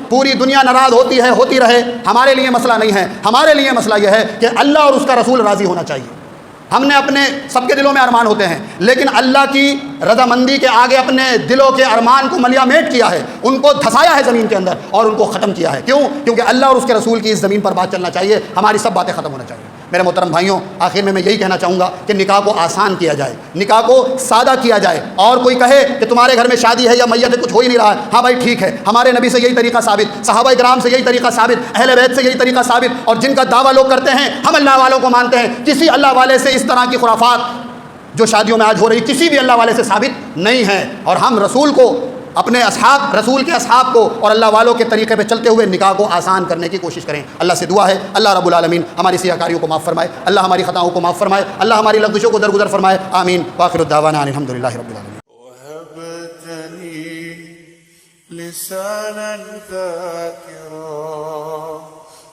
پوری دنیا ناراض ہوتی رہے، ہمارے لیے مسئلہ نہیں ہے۔ ہمارے لیے مسئلہ یہ ہے کہ اللہ اور اس کا رسول راضی ہونا چاہیے۔ ہم نے اپنے سب کے دلوں میں ارمان ہوتے ہیں، لیکن اللہ کی رضامندی کے آگے اپنے دلوں کے ارمان کو ملیا میٹ کیا ہے، ان کو دھسایا ہے زمین کے اندر اور ان کو ختم کیا ہے۔ کیوں؟ کیونکہ اللہ اور اس کے رسول کی اس زمین پر بات چلنا چاہیے، ہماری سب باتیں ختم ہونا چاہیے۔ میرے محترم بھائیوں، آخر میں یہی کہنا چاہوں گا کہ نکاح کو آسان کیا جائے، نکاح کو سادہ کیا جائے۔ اور کوئی کہے کہ تمہارے گھر میں شادی ہے یا میت ہے، کچھ ہو ہی نہیں رہا ہے، ہاں بھائی ٹھیک ہے، ہمارے نبی سے یہی طریقہ ثابت، صحابہ کرام سے یہی طریقہ ثابت، اہل بیت سے یہی طریقہ ثابت، اور جن کا دعویٰ لوگ کرتے ہیں ہم اللہ والوں کو مانتے ہیں، کسی اللہ والے سے اس طرح کی خرافات جو شادیوں میں آج ہو رہی کسی بھی اللہ والے سے ثابت نہیں ہے۔ اور ہم رسول کو، اپنے اصحاب، رسول کے اصحاب کو اور اللہ والوں کے طریقے پہ چلتے ہوئے نکاح کو آسان کرنے کی کوشش کریں۔ اللہ سے دعا ہے اللہ رب العالمین ہماری سیاکاریوں کو معاف فرمائے، اللہ ہماری خطاؤں کو معاف فرمائے، اللہ ہماری لغزشوں کو درگزر فرمائے، آمین۔ وآخر الدعوانا ان الحمدللہ رب العالمین۔ وهبتني لسانا ذاكرا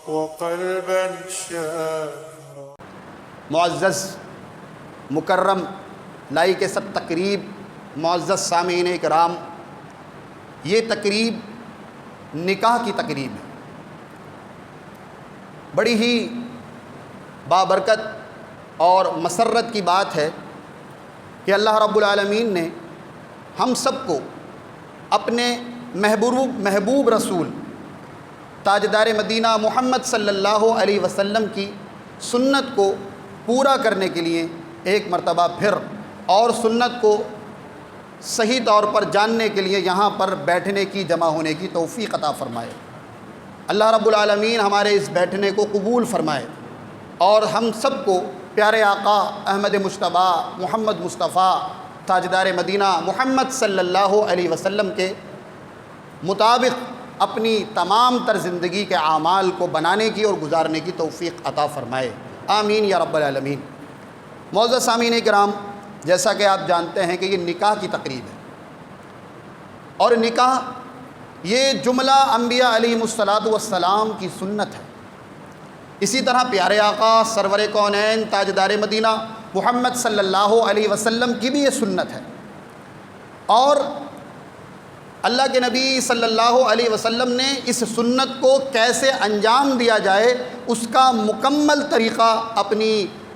وقلبا شاكرا۔ معزز مکرم لائی کے سب تقریب، معزز سامعین کرام، یہ تقریب نکاح کی تقریب ہے۔ بڑی ہی بابرکت اور مسرت کی بات ہے کہ اللہ رب العالمین نے ہم سب کو اپنے محبوب رسول تاجدار مدینہ محمد صلی اللہ علیہ وسلم کی سنت کو پورا کرنے کے لیے ایک مرتبہ پھر اور سنت کو صحیح طور پر جاننے کے لیے یہاں پر بیٹھنے کی، جمع ہونے کی توفیق عطا فرمائے۔ اللہ رب العالمین ہمارے اس بیٹھنے کو قبول فرمائے اور ہم سب کو پیارے آقا احمد مجتبیٰ محمد مصطفیٰ تاجدار مدینہ محمد صلی اللہ علیہ وسلم کے مطابق اپنی تمام تر زندگی کے اعمال کو بنانے کی اور گزارنے کی توفیق عطا فرمائے، آمین یا رب العالمین۔ معزز سامعین کرام، جیسا کہ آپ جانتے ہیں کہ یہ نکاح کی تقریب ہے، اور نکاح یہ جملہ انبیاء علیہم الصلاۃ والسلام کی سنت ہے۔ اسی طرح پیارے آقا سرور کونین تاجدار مدینہ محمد صلی اللہ علیہ وسلم کی بھی یہ سنت ہے، اور اللہ کے نبی صلی اللہ علیہ وسلم نے اس سنت کو کیسے انجام دیا جائے اس کا مکمل طریقہ اپنی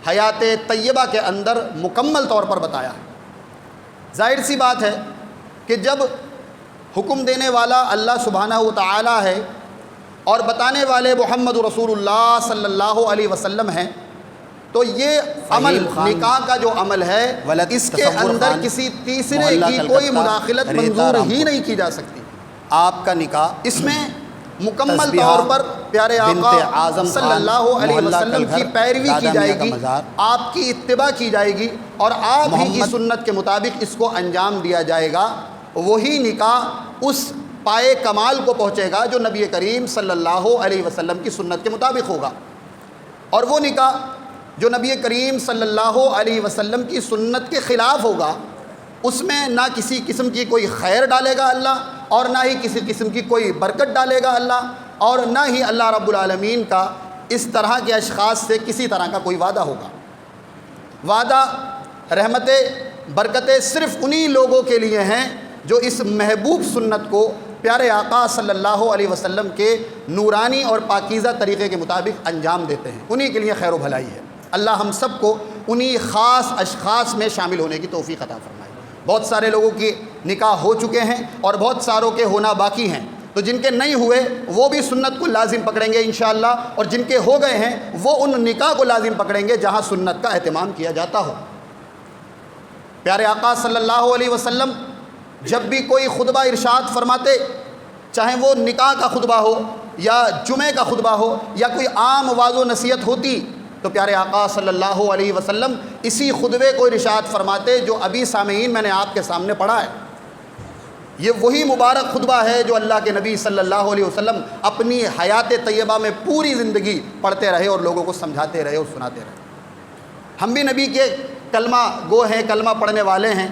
حیات طیبہ کے اندر مکمل طور پر بتایا ہے۔ ظاہر سی بات ہے کہ جب حکم دینے والا اللہ سبحانہ و تعالی ہے اور بتانے والے محمد رسول اللہ صلی اللہ علیہ وسلم ہیں، تو یہ عمل نکاح کا جو عمل ہے اس کے اندر کسی تیسرے کی کوئی مداخلت منظور ہی نہیں کی جا سکتی۔ آپ کا نکاح اس میں مکمل طور پر پیارے آقا صلی اللہ علیہ وسلم کی پیروی کی جائے گی، آپ کی اتباع کی جائے گی، اور آپ ہی کی سنت کے مطابق اس کو انجام دیا جائے گا۔ وہی نکاح اس پائے کمال کو پہنچے گا جو نبی کریم صلی اللہ علیہ وسلم کی سنت کے مطابق ہوگا۔ اور وہ نکاح جو نبی کریم صلی اللہ علیہ وسلم کی سنت کے خلاف ہوگا، اس میں نہ کسی قسم کی کوئی خیر ڈالے گا اللہ، اور نہ ہی کسی قسم کی کوئی برکت ڈالے گا اللہ، اور نہ ہی اللہ رب العالمین کا اس طرح کے اشخاص سے کسی طرح کا کوئی وعدہ ہوگا۔ وعدہ رحمتیں برکتیں صرف انہی لوگوں کے لیے ہیں جو اس محبوب سنت کو پیارے آقا صلی اللہ علیہ وسلم کے نورانی اور پاکیزہ طریقے کے مطابق انجام دیتے ہیں، انہی کے لیے خیر و بھلائی ہے۔ اللہ ہم سب کو انہی خاص اشخاص میں شامل ہونے کی توفیق عطا فرمائے۔ بہت سارے لوگوں کی نکاح ہو چکے ہیں اور بہت ساروں کے ہونا باقی ہیں، تو جن کے نہیں ہوئے وہ بھی سنت کو لازم پکڑیں گے انشاءاللہ، اور جن کے ہو گئے ہیں وہ ان نکاح کو لازم پکڑیں گے جہاں سنت کا اہتمام کیا جاتا ہو۔ پیارے آقا صلی اللہ علیہ وسلم جب بھی کوئی خطبہ ارشاد فرماتے، چاہے وہ نکاح کا خطبہ ہو یا جمعے کا خطبہ ہو یا کوئی عام واعظ و نصیحت ہوتی، تو پیارے آقا صلی اللہ علیہ وسلم اسی خطبے کو ارشاد فرماتے جو ابھی سامعین میں نے آپ کے سامنے پڑھا ہے۔ یہ وہی مبارک خطبہ ہے جو اللہ کے نبی صلی اللہ علیہ وسلم اپنی حیات طیبہ میں پوری زندگی پڑھتے رہے اور لوگوں کو سمجھاتے رہے اور سناتے رہے۔ ہم بھی نبی کے کلمہ گو ہیں، کلمہ پڑھنے والے ہیں،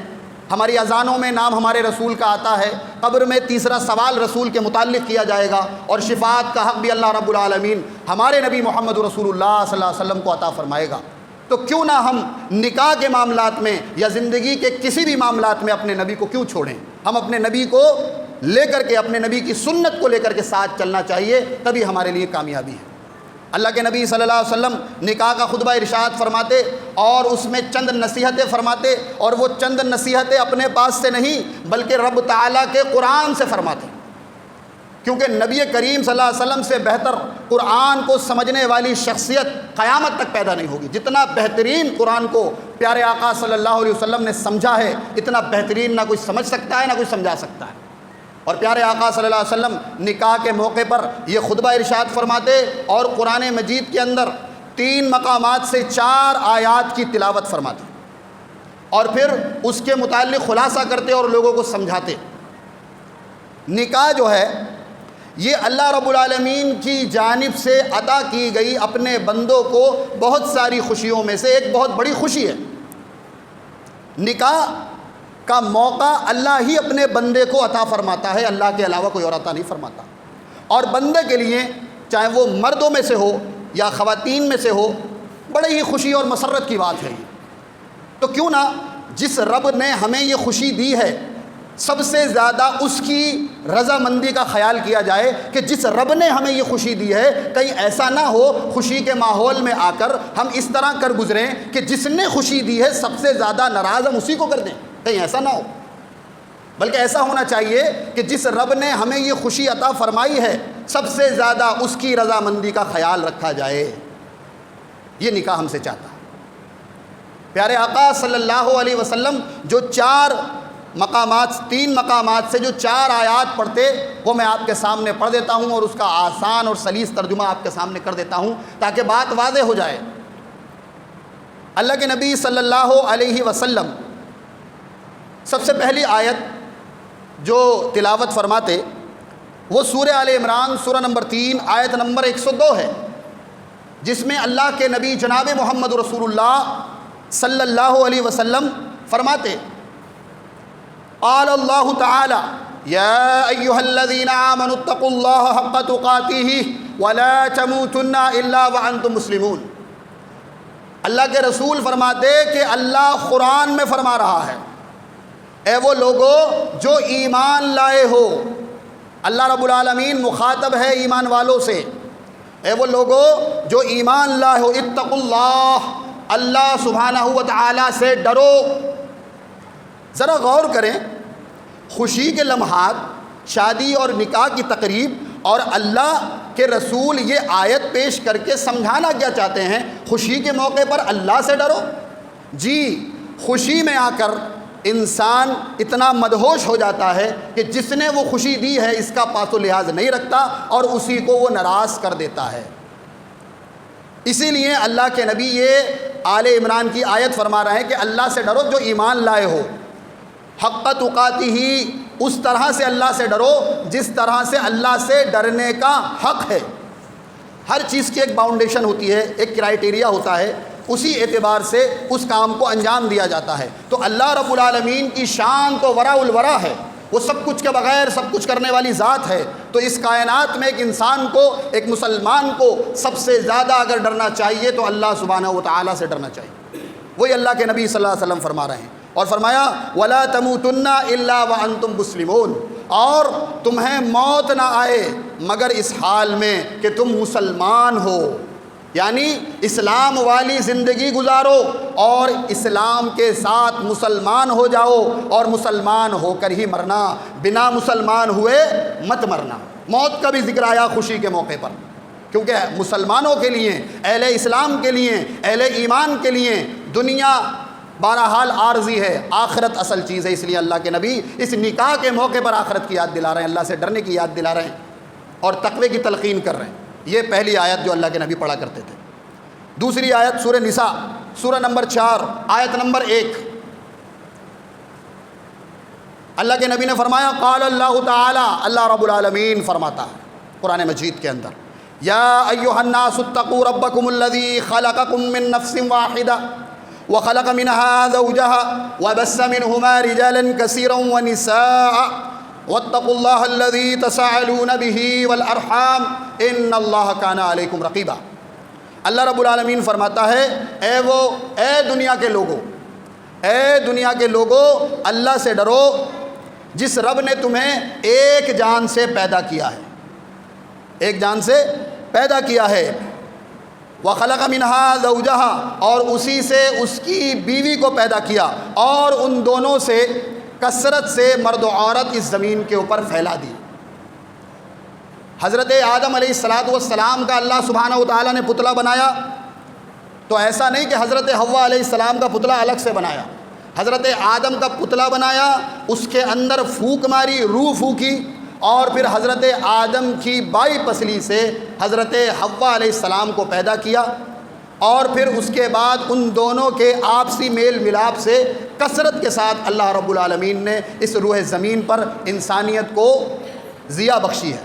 ہماری اذانوں میں نام ہمارے رسول کا آتا ہے، قبر میں تیسرا سوال رسول کے متعلق کیا جائے گا، اور شفاعت کا حق بھی اللہ رب العالمین ہمارے نبی محمد رسول اللہ صلی اللہ علیہ وسلم کو عطا فرمائے گا۔ تو کیوں نہ ہم نکاح کے معاملات میں یا زندگی کے کسی بھی معاملات میں اپنے نبی کو کیوں چھوڑیں؟ ہم اپنے نبی کو لے کر کے، اپنے نبی کی سنت کو لے کر کے ساتھ چلنا چاہیے، تبھی ہمارے لیے کامیابی ہے۔ اللہ کے نبی صلی اللہ علیہ وسلم نکاح کا خطبہ ارشاد فرماتے اور اس میں چند نصیحتیں فرماتے، اور وہ چند نصیحتیں اپنے پاس سے نہیں بلکہ رب تعالیٰ کے قرآن سے فرماتے، کیونکہ نبی کریم صلی اللہ علیہ وسلم سے بہتر قرآن کو سمجھنے والی شخصیت قیامت تک پیدا نہیں ہوگی۔ جتنا بہترین قرآن کو پیارے آقا صلی اللہ علیہ وسلم نے سمجھا ہے، اتنا بہترین نہ کوئی سمجھ سکتا ہے نہ کوئی سمجھا سکتا ہے۔ اور پیارے آقا صلی اللہ علیہ وسلم نکاح کے موقع پر یہ خطبہ ارشاد فرماتے اور قرآن مجید کے اندر 3 مقامات سے 4 آیات کی تلاوت فرماتے اور پھر اس کے متعلق خلاصہ کرتے اور لوگوں کو سمجھاتے۔ نکاح جو ہے یہ اللہ رب العالمین کی جانب سے عطا کی گئی اپنے بندوں کو بہت ساری خوشیوں میں سے ایک بہت بڑی خوشی ہے۔ نکاح کا موقع اللہ ہی اپنے بندے کو عطا فرماتا ہے، اللہ کے علاوہ کوئی اور عطا نہیں فرماتا، اور بندے کے لیے چاہے وہ مردوں میں سے ہو یا خواتین میں سے ہو، بڑے ہی خوشی اور مسرت کی بات ہے یہ۔ تو کیوں نہ جس رب نے ہمیں یہ خوشی دی ہے، سب سے زیادہ اس کی رضامندی کا خیال کیا جائے کہ جس رب نے ہمیں یہ خوشی دی ہے، کہیں ایسا نہ ہو خوشی کے ماحول میں آ کر ہم اس طرح کر گزریں کہ جس نے خوشی دی ہے سب سے زیادہ ناراض ہم اسی کو کر دیں، کہیں ایسا نہ ہو۔ بلکہ ایسا ہونا چاہیے کہ جس رب نے ہمیں یہ خوشی عطا فرمائی ہے، سب سے زیادہ اس کی رضامندی کا خیال رکھا جائے۔ یہ نکاح ہم سے چاہتا ہے۔ پیارے آقا صلی اللہ علیہ وسلم جو 3 مقامات سے جو 4 آیات پڑھتے، وہ میں آپ کے سامنے پڑھ دیتا ہوں اور اس کا آسان اور سلیس ترجمہ آپ کے سامنے کر دیتا ہوں تاکہ بات واضح ہو جائے۔ اللہ کے نبی صلی اللہ علیہ وسلم سب سے پہلی آیت جو تلاوت فرماتے وہ سورہ آل عمران سورہ نمبر 3 آیت نمبر 102 ہے، جس میں اللہ کے نبی جناب محمد رسول اللہ صلی اللہ علیہ وسلم فرماتے، قال اللہ تعالی یا ایھا الذین آمنوا اتقوا اللہ حق تقاتہ ولا تموتن الا وانتم مسلمون۔ اللہ کے رسول فرماتے کہ اللہ قرآن میں فرما رہا ہے، اے وہ لوگو جو ایمان لائے ہو۔ اللہ رب العالمین مخاطب ہے ایمان والوں سے، اے وہ لوگو جو ایمان لائے ہو، اتقوا اللہ، اللہ سبحانہ و تعالی سے ڈرو۔ ذرا غور کریں، خوشی کے لمحات، شادی اور نکاح کی تقریب اور اللہ کے رسول یہ آیت پیش کر کے سمجھانا کیا چاہتے ہیں؟ خوشی کے موقع پر اللہ سے ڈرو۔ جی، خوشی میں آ کر انسان اتنا مدہوش ہو جاتا ہے کہ جس نے وہ خوشی دی ہے اس کا پاس و لحاظ نہیں رکھتا اور اسی کو وہ ناراض کر دیتا ہے۔ اسی لیے اللہ کے نبی یہ آل عمران کی آیت فرما رہے ہیں کہ اللہ سے ڈرو جو ایمان لائے ہو، حق تقاتہ، اس طرح سے اللہ سے ڈرو جس طرح سے اللہ سے ڈرنے کا حق ہے۔ ہر چیز کی ایک باؤنڈیشن ہوتی ہے، ایک کرائیٹیریا ہوتا ہے، اسی اعتبار سے اس کام کو انجام دیا جاتا ہے۔ تو اللہ رب العالمین کی شان تو وراء الورا ہے، وہ سب کچھ کے بغیر سب کچھ کرنے والی ذات ہے۔ تو اس کائنات میں ایک انسان کو، ایک مسلمان کو سب سے زیادہ اگر ڈرنا چاہیے تو اللہ سبحانہ و تعالیٰ سے ڈرنا چاہیے۔ وہی اللہ کے نبی صلی اللہ علیہ وسلم فرما رہے ہیں اور فرمایا وَلَا تَمُوتُنَّ إِلَّا وَأَنْتُمْ مُسْلِمُونَ، اور تمہیں موت نہ آئے مگر اس حال میں کہ تم مسلمان ہو، یعنی اسلام والی زندگی گزارو اور اسلام کے ساتھ مسلمان ہو جاؤ، اور مسلمان ہو کر ہی مرنا، بنا مسلمان ہوئے مت مرنا۔ موت کا بھی ذکر آیا خوشی کے موقع پر، کیونکہ مسلمانوں کے لیے، اہل اسلام کے لیے، اہل ایمان کے لیے دنیا بہرحال عارضی ہے، آخرت اصل چیز ہے۔ اس لیے اللہ کے نبی اس نکاح کے موقع پر آخرت کی یاد دلا رہے ہیں، اللہ سے ڈرنے کی یاد دلا رہے ہیں اور تقوی کی تلقین کر رہے ہیں۔ یہ پہلی آیت جو اللہ کے نبی پڑھا کرتے تھے۔ دوسری آیت سورہ نساء سورہ نمبر 4 آیت نمبر 1، اللہ کے نبی نے فرمایا قال اللہ تعالی، اللہ رب العالمین فرماتا ہے قرآن مجید کے اندر، یا ایھا الناس اتقوا ربکم الذی خلقکم من نفس واحدہ وخلق منها زوجها وبث منهما رجالا كثيرا ونساء واتقوا الله الذي تساءلون به والارحام ان الله كان عليكم رقيبا۔ اللہ رب العالمین فرماتا ہے اے دنیا کے لوگو، اے دنیا کے لوگو، اللہ سے ڈرو جس رب نے تمہیں ایک جان سے پیدا کیا ہے، ایک جان سے پیدا کیا ہے، وَخَلَقَ مِنْهَا زَوْجَهَا، اور اسی سے اس کی بیوی کو پیدا کیا، اور ان دونوں سے کثرت سے مرد و عورت اس زمین کے اوپر پھیلا دی۔ حضرت آدم علیہ السلام کا اللہ سبحانہ و تعالیٰ نے پتلا بنایا، تو ایسا نہیں کہ حضرت حوا علیہ السلام کا پتلا الگ سے بنایا، حضرت آدم کا پتلا بنایا، اس کے اندر پھونک ماری، روح پھونکی، اور پھر حضرت آدم کی بائی پسلی سے حضرت حوا علیہ السلام کو پیدا کیا، اور پھر اس کے بعد ان دونوں کے آپسی میل ملاپ سے کثرت کے ساتھ اللہ رب العالمین نے اس روح زمین پر انسانیت کو ضیاء بخشی ہے۔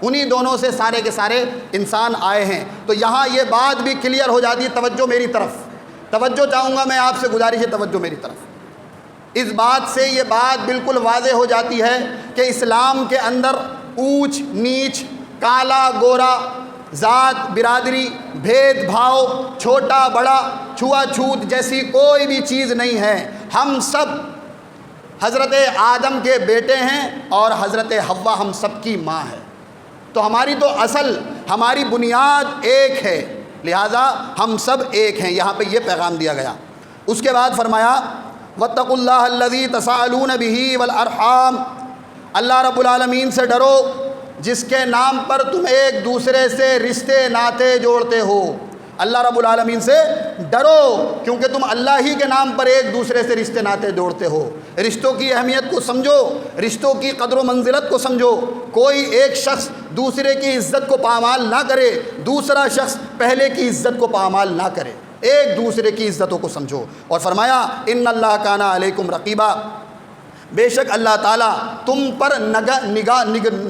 انہی دونوں سے سارے کے سارے انسان آئے ہیں۔ تو یہاں یہ بات بھی کلیئر ہو جاتی ہے، توجہ میری طرف، توجہ چاہوں گا میں آپ سے، گزارش ہے توجہ میری طرف۔ اس بات سے یہ بات بالکل واضح ہو جاتی ہے کہ اسلام کے اندر اونچ نیچ، کالا گورا، ذات برادری، بھید بھاؤ، چھوٹا بڑا، چھوا چھوت جیسی کوئی بھی چیز نہیں ہے۔ ہم سب حضرت آدم کے بیٹے ہیں اور حضرت حوا ہم سب کی ماں ہے، تو ہماری تو اصل، ہماری بنیاد ایک ہے، لہذا ہم سب ایک ہیں۔ یہاں پہ یہ پیغام دیا گیا۔ اس کے بعد فرمایا وَاتَّقُوا اللَّهَ الَّذِي تَسَاءَلُونَ بِهِ وَالْأَرْحَامَ، اللہ رب العالمین سے ڈرو جس کے نام پر تم ایک دوسرے سے رشتے ناتے جوڑتے ہو۔ اللہ رب العالمین سے ڈرو کیونکہ تم اللہ ہی کے نام پر ایک دوسرے سے رشتے ناتے جوڑتے ہو۔ رشتوں کی اہمیت کو سمجھو، رشتوں کی قدر و منزلت کو سمجھو۔ کوئی ایک شخص دوسرے کی عزت کو پامال نہ کرے، دوسرا شخص پہلے کی عزت کو پامال نہ کرے، ایک دوسرے کی عزتوں کو سمجھو۔ اور فرمایا ان اللہ کان علیکم رقیبا، بے شک اللہ تعالیٰ تم پر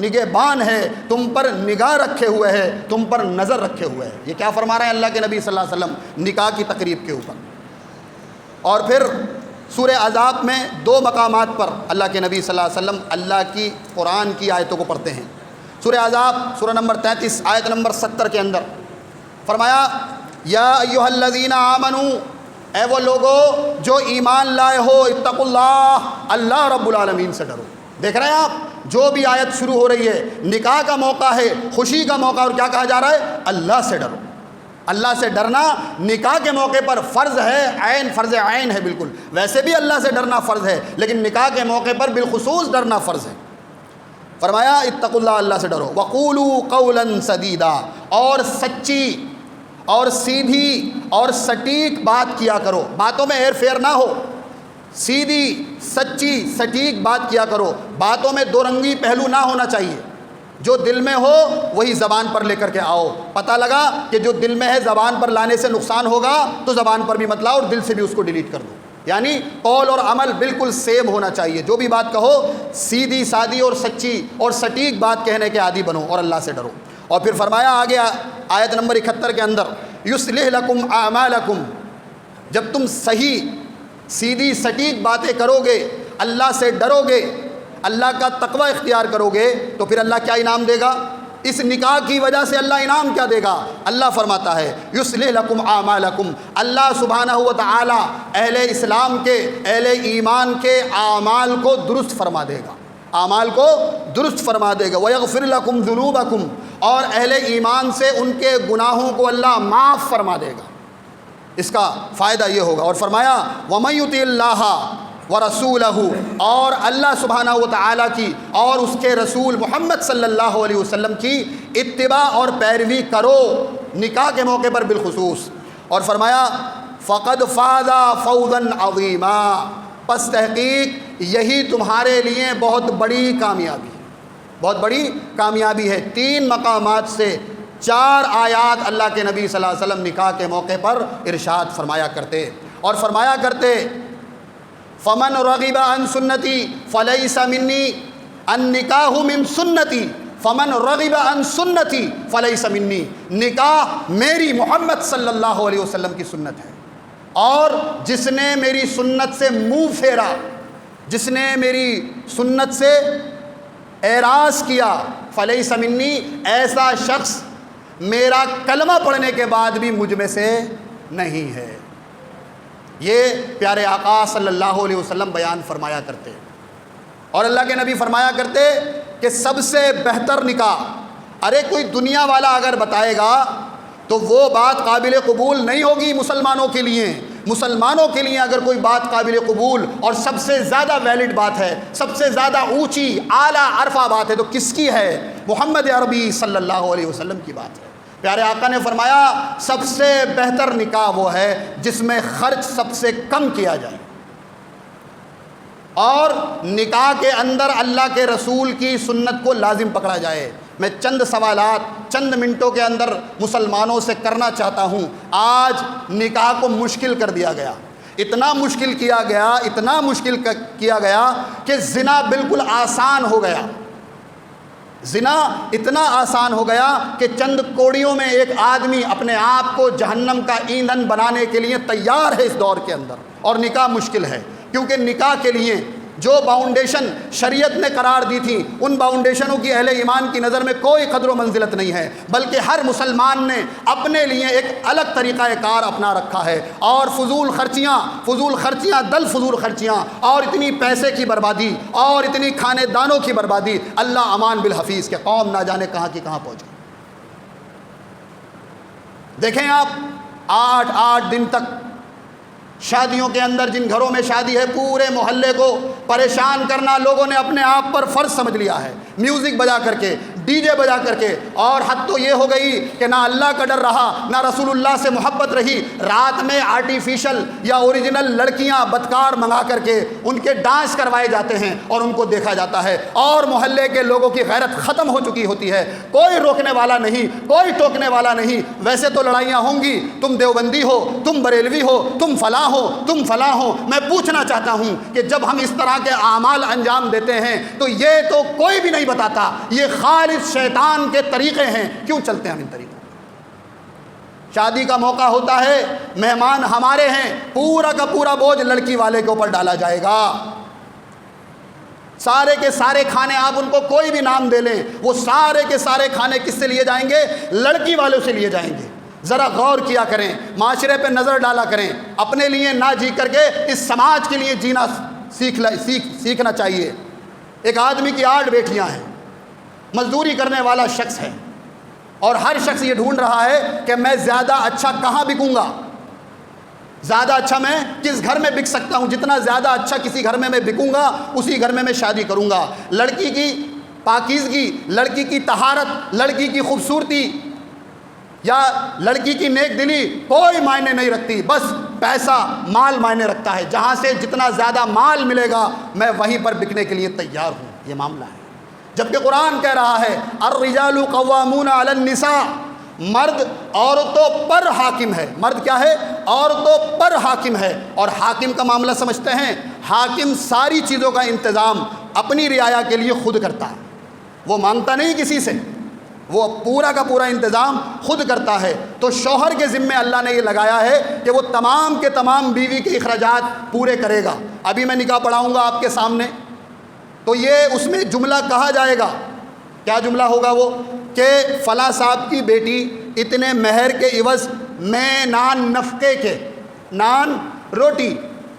نگہبان ہے، تم پر نگاہ رکھے ہوئے ہے، تم پر نظر رکھے ہوئے ہے۔ یہ کیا فرما رہے ہیں اللہ کے نبی صلی اللہ علیہ وسلم نکاح کی تقریب کے اوپر؟ اور پھر سورہ احزاب میں دو مقامات پر اللہ کے نبی صلی اللہ علیہ وسلم اللہ کی قرآن کی آیتوں کو پڑھتے ہیں۔ سورہ احزاب سورہ نمبر 33 آیت نمبر 70 کے اندر فرمایا یا ایھا الذین آمنوا، اے وہ لوگو جو ایمان لائے ہو، اتقوا اللہ، اللہ رب العالمین سے ڈرو۔ دیکھ رہے ہیں آپ، جو بھی آیت شروع ہو رہی ہے، نکاح کا موقع ہے، خوشی کا موقع، اور کیا کہا جا رہا ہے؟ اللہ سے ڈرو۔ اللہ سے ڈرنا نکاح کے موقع پر فرض ہے، عین، فرض عین ہے بالکل۔ ویسے بھی اللہ سے ڈرنا فرض ہے، لیکن نکاح کے موقع پر بالخصوص ڈرنا فرض ہے۔ فرمایا اتقوا اللہ، اللہ سے ڈرو، وقولوا قولا سدیدا، اور سچی اور سیدھی اور سٹیک بات کیا کرو، باتوں میں ہیر پھیر نہ ہو، سیدھی سچی سٹیک بات کیا کرو، باتوں میں دو رنگی پہلو نہ ہونا چاہیے۔ جو دل میں ہو وہی زبان پر لے کر کے آؤ۔ پتہ لگا کہ جو دل میں ہے زبان پر لانے سے نقصان ہوگا تو زبان پر بھی مت لاؤ اور دل سے بھی اس کو ڈیلیٹ کر دو۔ یعنی قول اور عمل بالکل سیم ہونا چاہیے، جو بھی بات کہو سیدھی سادی اور سچی اور سٹیک بات کہنے کے عادی بنو اور اللہ سے ڈرو۔ اور پھر فرمایا آگے آیت نمبر 71 کے اندر یصلح لکم اعمالکم، جب تم صحیح سیدھی سٹیک باتیں کرو گے، اللہ سے ڈرو گے، اللہ کا تقوی اختیار کرو گے، تو پھر اللہ کیا انعام دے گا؟ اس نکاح کی وجہ سے اللہ انعام کیا دے گا؟ اللہ فرماتا ہے یصلح لکم اعمالکم، اللہ سبحانہ و تعالی اہل اسلام کے، اہل ایمان کے اعمال کو درست فرما دے گا، اعمال کو درست فرما دے گا۔ ویغفر لکم ذنوبکم، اور اہل ایمان سے ان کے گناہوں کو اللہ معاف فرما دے گا۔ اس کا فائدہ یہ ہوگا۔ اور فرمایا وَمَن یُطِعِ اللَّهَ وَرَسُولَهُ، اور اللہ سبحانہ و تعالیٰ کی اور اس کے رسول محمد صلی اللہ علیہ وسلم کی اتباع اور پیروی کرو نکاح کے موقع پر بالخصوص۔ اور فرمایا فَقَدْ فَازَ فَوْزًا عَظِيمًا، پس تحقیق یہی تمہارے لیے بہت بڑی کامیابی، بہت بڑی کامیابی ہے۔ 3 مقامات سے 4 آیات اللہ کے نبی صلی اللہ علیہ وسلم نکاح کے موقع پر ارشاد فرمایا کرتے، اور فرمایا کرتے فمن رغب عن سنتی فلیس منی، النکاح من سنتی فمن رغب عن سنتی فلیس منی، نکاح میری محمد صلی اللہ علیہ وسلم کی سنت ہے، اور جس نے میری سنت سے منہ پھیرا، جس نے میری سنت سے اعراض کیا، فلیس منی، ایسا شخص میرا کلمہ پڑھنے کے بعد بھی مجھ میں سے نہیں ہے۔ یہ پیارے آقا صلی اللہ علیہ وسلم بیان فرمایا کرتے۔ اور اللہ کے نبی فرمایا کرتے کہ سب سے بہتر نکاح، ارے کوئی دنیا والا اگر بتائے گا تو وہ بات قابل قبول نہیں ہوگی مسلمانوں کے لیے۔ مسلمانوں کے لیے اگر کوئی بات قابل قبول اور سب سے زیادہ ویلڈ بات ہے، سب سے زیادہ اونچی اعلیٰ عرفہ بات ہے، تو کس کی ہے؟ محمد عربی صلی اللہ علیہ وسلم کی بات ہے۔ پیارے آقا نے فرمایا سب سے بہتر نکاح وہ ہے جس میں خرچ سب سے کم کیا جائے، اور نکاح کے اندر اللہ کے رسول کی سنت کو لازم پکڑا جائے۔ میں چند سوالات چند منٹوں کے اندر مسلمانوں سے کرنا چاہتا ہوں۔ آج نکاح کو مشکل کر دیا گیا، اتنا مشکل کیا گیا، اتنا مشکل کیا گیا کہ زنا بالکل آسان ہو گیا۔ زنا اتنا آسان ہو گیا کہ چند کوڑیوں میں ایک آدمی اپنے آپ کو جہنم کا ایندھن بنانے کے لیے تیار ہے اس دور کے اندر، اور نکاح مشکل ہے، کیونکہ نکاح کے لیے جو باؤنڈیشن شریعت نے قرار دی تھی ان باؤنڈیشنوں کی اہل ایمان کی نظر میں کوئی قدر و منزلت نہیں ہے، بلکہ ہر مسلمان نے اپنے لیے ایک الگ طریقہ کار اپنا رکھا ہے، اور فضول خرچیاں دل فضول خرچیاں، اور اتنی پیسے کی بربادی اور اتنی کھانے دانوں کی بربادی، اللہ امان بالحفیظ، کہ قوم نہ جانے کہاں کی کہاں پہنچے۔ دیکھیں آپ 8 دن تک شادیوں کے اندر، جن گھروں میں شادی ہے، پورے محلے کو پریشان کرنا لوگوں نے اپنے آپ پر فرض سمجھ لیا ہے، میوزک بجا کر کے، ڈی جے بجا کر کے، اور حد تو یہ ہو گئی کہ نہ اللہ کا ڈر رہا، نہ رسول اللہ سے محبت رہی۔ رات میں آرٹیفیشل یا اوریجنل لڑکیاں بدکار منگا کر کے ان کے ڈانس کروائے جاتے ہیں اور ان کو دیکھا جاتا ہے، اور محلے کے لوگوں کی غیرت ختم ہو چکی ہوتی ہے، کوئی روکنے والا نہیں، کوئی ٹوکنے والا نہیں۔ ویسے تو لڑائیاں ہوں گی، تم دیوبندی ہو، تم بریلوی ہو، تم فلاں ہو، تم فلاں ہو۔ میں پوچھنا چاہتا ہوں کہ جب ہم اس طرح کے اعمال انجام دیتے ہیں تو یہ تو کوئی بھی نہیں بتاتا یہ خالص شیطان کے طریقے ہیں، کیوں چلتے ہیں ہم ان طریقوں؟ شادی کا موقع ہوتا ہے، مہمان ہمارے ہیں، پورا کا پورا بوجھ لڑکی والے کے اوپر ڈالا جائے گا۔ سارے کے سارے کھانے، آپ ان کو کوئی بھی نام دے لیں، وہ سارے کے سارے کھانے کس سے لیے جائیں گے؟ لڑکی والوں سے لیے جائیں گے۔ ذرا غور کیا کریں، معاشرے پہ نظر ڈالا کریں، اپنے لیے نہ جی کر کے اس سماج کے لیے جینا سیکھنا چاہیے۔ ایک آدمی کی 8 بیٹیاں ہیں، مزدوری کرنے والا شخص ہے، اور ہر شخص یہ ڈھونڈ رہا ہے کہ میں زیادہ اچھا کہاں بکوں گا، زیادہ اچھا میں کس گھر میں بک سکتا ہوں، جتنا زیادہ اچھا کسی گھر میں بکوں گا اسی گھر میں شادی کروں گا۔ لڑکی کی پاکیزگی، لڑکی کی طہارت، لڑکی کی خوبصورتی یا لڑکی کی نیک دلی کوئی معنی نہیں رکھتی، بس پیسہ مال معنی رکھتا ہے۔ جہاں سے جتنا زیادہ مال ملے گا میں وہیں پر بکنے کے لیے تیار ہوں، یہ معاملہ ہے۔ جبکہ قرآن کہہ رہا ہے الرجال قوامون علی النساء، مرد عورتوں پر حاکم ہے۔ مرد کیا ہے؟ عورتوں پر حاکم ہے۔ اور حاکم کا معاملہ سمجھتے ہیں، حاکم ساری چیزوں کا انتظام اپنی رعایا کے لیے خود کرتا ہے، وہ مانگتا نہیں کسی سے، وہ پورا کا پورا انتظام خود کرتا ہے۔ تو شوہر کے ذمے اللہ نے یہ لگایا ہے کہ وہ تمام کے تمام بیوی کے اخراجات پورے کرے گا۔ ابھی میں نکاح پڑھاؤں گا آپ کے سامنے، تو یہ اس میں جملہ کہا جائے گا، کیا جملہ ہوگا وہ؟ کہ فلاں صاحب کی بیٹی اتنے مہر کے عوض میں نان نفقے کے، نان روٹی،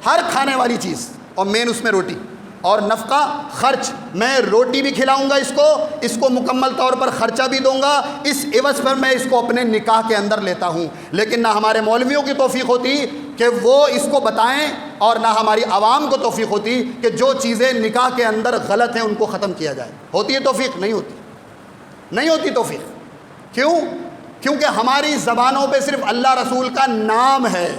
ہر کھانے والی چیز، اور مین اس میں روٹی، اور نفقہ خرچ، میں روٹی بھی کھلاؤں گا اس کو مکمل طور پر خرچہ بھی دوں گا، اس عوض پر میں اس کو اپنے نکاح کے اندر لیتا ہوں۔ لیکن نہ ہمارے مولویوں کی توفیق ہوتی کہ وہ اس کو بتائیں، اور نہ ہماری عوام کو توفیق ہوتی کہ جو چیزیں نکاح کے اندر غلط ہیں ان کو ختم کیا جائے۔ ہوتی ہے توفیق؟ نہیں ہوتی توفیق۔ کیوں؟ کیونکہ ہماری زبانوں پہ صرف اللہ رسول کا نام ہے،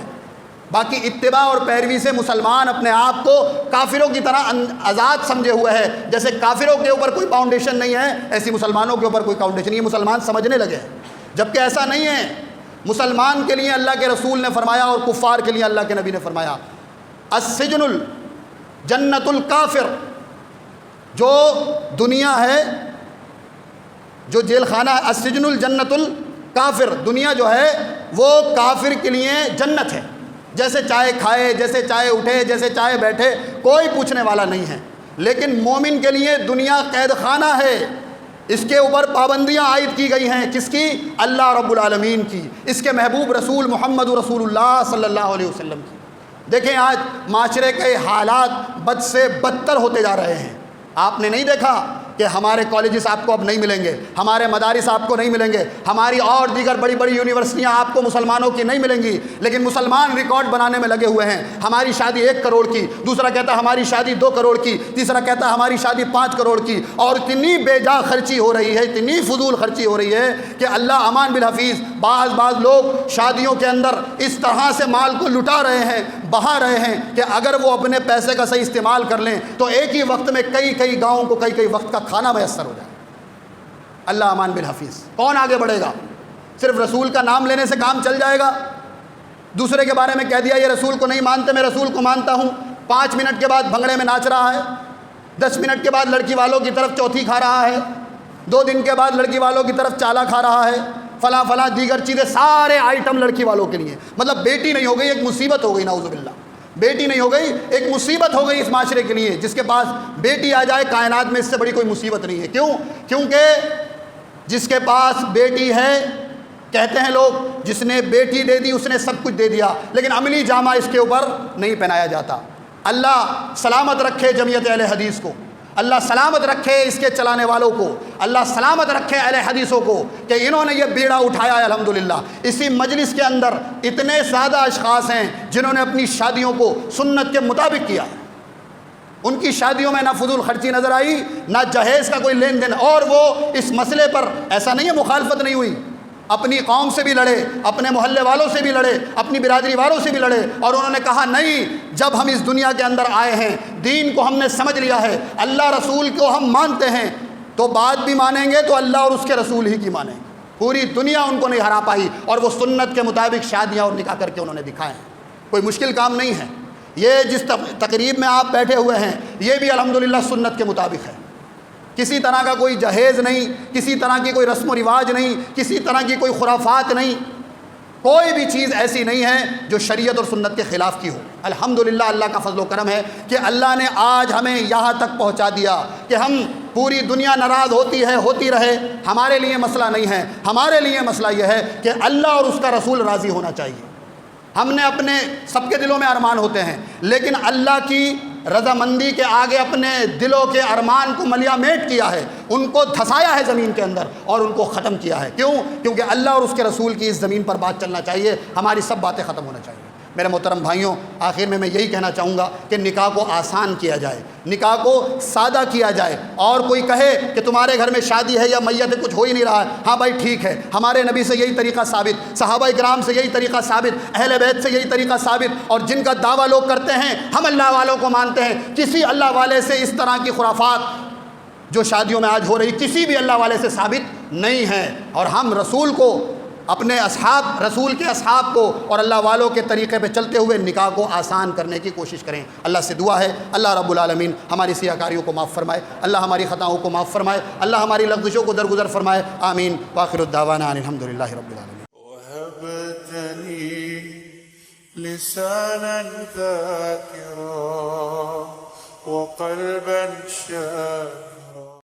باقی اتباع اور پیروی سے مسلمان اپنے آپ کو کافروں کی طرح آزاد سمجھے ہوئے ہے۔ جیسے کافروں کے اوپر کوئی فاؤنڈیشن نہیں ہے، ایسی مسلمانوں کے اوپر کوئی فاؤنڈیشن نہیں ہے، مسلمان سمجھنے لگے ہیں، جبکہ ایسا نہیں ہے۔ مسلمان کے لیے اللہ کے رسول نے فرمایا اور کفار کے لیے اللہ کے نبی نے فرمایا السجن الجنت الکافر، جو دنیا ہے، جو جیل خانہ ہے، السجن الجنت الکافر، دنیا جو ہے وہ کافر کے لیے جنت ہے۔ جیسے چائے کھائے، جیسے چائے اٹھے، جیسے چائے بیٹھے، کوئی پوچھنے والا نہیں ہے۔ لیکن مومن کے لیے دنیا قید خانہ ہے، اس کے اوپر پابندیاں عائد کی گئی ہیں، کس کی؟ اللہ رب العالمین کی، اس کے محبوب رسول محمد رسول اللہ صلی اللہ علیہ وسلم کی۔ دیکھیں آج معاشرے کے حالات بد سے بدتر ہوتے جا رہے ہیں، آپ نے نہیں دیکھا کہ ہمارے کالجز آپ کو اب نہیں ملیں گے، ہمارے مدارس آپ کو نہیں ملیں گے، ہماری اور دیگر بڑی بڑی یونیورسٹیاں آپ کو مسلمانوں کی نہیں ملیں گی، لیکن مسلمان ریکارڈ بنانے میں لگے ہوئے ہیں۔ ہماری شادی 1 کروڑ کی، دوسرا کہتا ہے ہماری شادی 2 کروڑ کی، تیسرا کہتا ہے ہماری شادی 5 کروڑ کی، اور اتنی بے جا خرچی ہو رہی ہے، اتنی فضول خرچی ہو رہی ہے کہ اللہ امان بالحفیظ بعض لوگ شادیوں کے اندر اس طرح سے مال کو لٹا رہے ہیں، بہا رہے ہیں کہ اگر وہ اپنے پیسے کا صحیح استعمال کر لیں تو ایک ہی وقت میں کئی گاؤں کو کئی وقت کا کھانا میسر ہو جائے۔ اللہ امان بالحفیظ۔ کون آگے بڑھے گا؟ صرف رسول کا نام لینے سے کام چل جائے گا؟ دوسرے کے بارے میں کہہ دیا یہ رسول کو نہیں مانتے، میں رسول کو مانتا ہوں، 5 منٹ کے بعد بھنگڑے میں ناچ رہا ہے، 10 منٹ کے بعد لڑکی والوں کی طرف چوتھی کھا رہا ہے، 2 دن کے بعد لڑکی والوں کی طرف چالا کھا رہا ہے، فلاں دیگر چیزیں، سارے آئٹم لڑکی والوں کے لیے۔ مطلب بیٹی نہیں ہو گئی، ایک مصیبت ہو گئی، نعوذ باللہ، بیٹی نہیں ہو گئی، ایک مصیبت ہو گئی اس معاشرے کے لیے۔ جس کے پاس بیٹی آ جائے کائنات میں اس سے بڑی کوئی مصیبت نہیں ہے۔ کیونکہ جس کے پاس بیٹی ہے، کہتے ہیں لوگ جس نے بیٹی دے دی اس نے سب کچھ دے دیا، لیکن عملی جامہ اس کے اوپر نہیں پہنایا جاتا۔ اللہ سلامت رکھے جمعیت اہل حدیث کو، اللہ سلامت رکھے اس کے چلانے والوں کو، اللہ سلامت رکھے اہل حدیثوں کو کہ انہوں نے یہ بیڑا اٹھایا ہے الحمدللہ۔ اسی مجلس کے اندر اتنے زیادہ اشخاص ہیں جنہوں نے اپنی شادیوں کو سنت کے مطابق کیا ہے۔ ان کی شادیوں میں نہ فضول خرچی نظر آئی، نہ جہیز کا کوئی لین دین، اور وہ اس مسئلے پر ایسا نہیں ہے مخالفت نہیں ہوئی، اپنی قوم سے بھی لڑے، اپنے محلے والوں سے بھی لڑے، اپنی برادری والوں سے بھی لڑے، اور انہوں نے کہا نہیں، جب ہم اس دنیا کے اندر آئے ہیں، دین کو ہم نے سمجھ لیا ہے، اللہ رسول کو ہم مانتے ہیں، تو بات بھی مانیں گے تو اللہ اور اس کے رسول ہی کی مانیں گے۔ پوری دنیا ان کو نہیں ہرا پائی، اور وہ سنت کے مطابق شادیاں اور نکاح کر کے انہوں نے دکھائے ہیں۔ کوئی مشکل کام نہیں ہے۔ یہ جس تقریب میں آپ بیٹھے ہوئے ہیں یہ بھی الحمدللہ سنت کے مطابق ہے، کسی طرح کا کوئی جہیز نہیں، کسی طرح کی کوئی رسم و رواج نہیں، کسی طرح کی کوئی خرافات نہیں، کوئی بھی چیز ایسی نہیں ہے جو شریعت اور سنت کے خلاف کی ہو۔ الحمدللہ اللہ کا فضل و کرم ہے کہ اللہ نے آج ہمیں یہاں تک پہنچا دیا کہ ہم پوری دنیا ناراض ہوتی ہے، ہوتی رہے، ہمارے لیے مسئلہ نہیں ہے۔ ہمارے لیے مسئلہ یہ ہے کہ اللہ اور اس کا رسول راضی ہونا چاہیے۔ ہم نے اپنے سب کے دلوں میں ارمان ہوتے ہیں، لیکن اللہ کی رضامندی کے آگے اپنے دلوں کے ارمان کو ملیا میٹ کیا ہے، ان کو دھسایا ہے زمین کے اندر اور ان کو ختم کیا ہے۔ کیونکہ اللہ اور اس کے رسول کی اس زمین پر بات چلنا چاہیے، ہماری سب باتیں ختم ہونا چاہیے۔ میرے محترم بھائیوں، آخر میں یہی کہنا چاہوں گا کہ نکاح کو آسان کیا جائے، نکاح کو سادہ کیا جائے۔ اور کوئی کہے کہ تمہارے گھر میں شادی ہے یا میت ہے، کچھ ہو ہی نہیں رہا ہے، ہاں بھائی ٹھیک ہے، ہمارے نبی سے یہی طریقہ ثابت، صحابہ کرام سے یہی طریقہ ثابت، اہل بیت سے یہی طریقہ ثابت، اور جن کا دعویٰ لوگ کرتے ہیں ہم اللہ والوں کو مانتے ہیں، کسی اللہ والے سے اس طرح کی خرافات جو شادیوں میں آج ہو رہی کسی بھی اللہ والے سے ثابت نہیں ہے۔ اور ہم رسول کو، اپنے اصحاب، رسول کے اصحاب کو اور اللہ والوں کے طریقے پہ چلتے ہوئے نکاح کو آسان کرنے کی کوشش کریں۔ اللہ سے دعا ہے اللہ رب العالمین ہماری سیاہ کاریوں کو معاف فرمائے، اللہ ہماری خطاؤں کو معاف فرمائے، اللہ ہماری لغزشوں کو درگزر فرمائے، آمین۔ وآخر الدعوانا ان الحمدللہ رب العالمین۔ وهبت لي لسانا ذاكرا وقلبا شاكرا